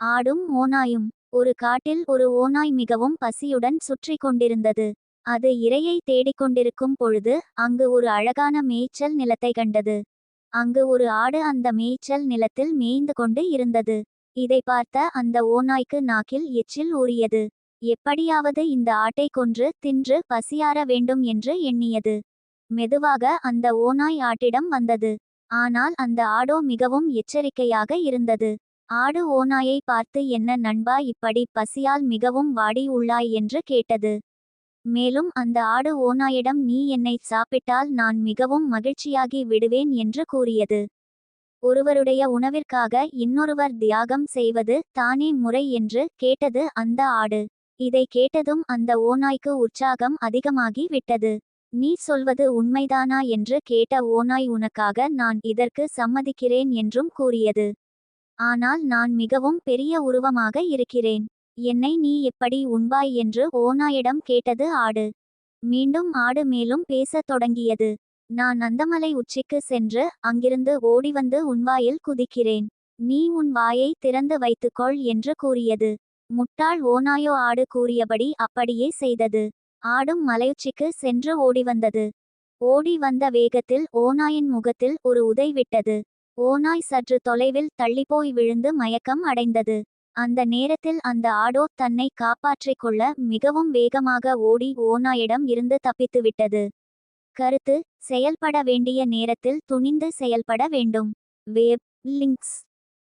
ஆடும் ஓநாயும். ஒரு காட்டில் ஒரு ஓநாய் மிகவும் பசியுடன் சுற்றி கொண்டிருந்தது. அது இரையை தேடிக்கொண்டிருக்கும் பொழுது அங்கு ஒரு அழகான மேய்ச்சல் நிலத்தை கண்டது. அங்கு ஒரு ஆடு அந்த மேய்ச்சல் நிலத்தில் மேய்ந்து கொண்டு இருந்தது. இதை பார்த்த அந்த ஓநாய்க்கு நாக்கில் எச்சில் ஊறியது. எப்படியாவது இந்த ஆட்டை கொன்று தின்று பசியாற வேண்டும் என்று எண்ணியது. மெதுவாக அந்த ஓநாய் ஆட்டிடம் வந்தது. ஆனால் அந்த ஆடோ மிகவும் எச்சரிக்கையாக இருந்தது. ஆடு ஓநாயை பார்த்து, என்ன நண்பா, இப்படி பசியால் மிகவும் வாடி உள்ளாய் என்று கேட்டது. மேலும் அந்த ஆடு ஓநாயிடம், நீ என்னை சாப்பிட்டால் நான் மிகவும் மகிழ்ச்சியாகி விடுவேன் என்று கூறியது. ஒருவருடைய உணவிற்காக இன்னொருவர் தியாகம் செய்வது தானே முறை என்று கேட்டது அந்த ஆடு. இதை கேட்டதும் அந்த ஓநாய்க்கு உற்சாகம் அதிகமாகி விட்டது. நீ சொல்வது உண்மைதானா என்று கேட்ட ஓநாய், உனக்காக நான் இதற்கு சம்மதிக்கிறேன் என்றும் கூறியது. ஆனால் நான் மிகவும் பெரிய உருவமாக இருக்கிறேன். என்னை நீ எப்படி உண்பாய் என்று ஓநாயிடம் கேட்டது ஆடு. மீண்டும் ஆடு மேலும் பேசத் தொடங்கியது. நான் அந்தமலை உச்சிக்கு சென்று அங்கிருந்து ஓடிவந்து உன் வாயில் குதிக்கிறேன். நீ உன் வாயை திறந்து வைத்துக்கொள் என்று கூறியது. முட்டாள் ஓநாயோ ஆடு கூறியபடி அப்படியே செய்தது. ஆடும் மலையுச்சிக்கு சென்று ஓடிவந்தது. ஓடி வந்த வேகத்தில் ஓநாயின் முகத்தில் ஒரு உதை விட்டது. ஓநாய் சற்று தொலைவில் தள்ளிப்போய் விழுந்து மயக்கம் அடைந்தது. அந்த நேரத்தில் அந்த ஆடோ தன்னை காப்பாற்றிக் கொள்ள மிகவும் வேகமாக ஓடி ஓநாயிடம் இருந்து தப்பித்துவிட்டது. கருத்து: செயல்பட வேண்டிய நேரத்தில் துணிந்து செயல்பட வேண்டும். Vape links.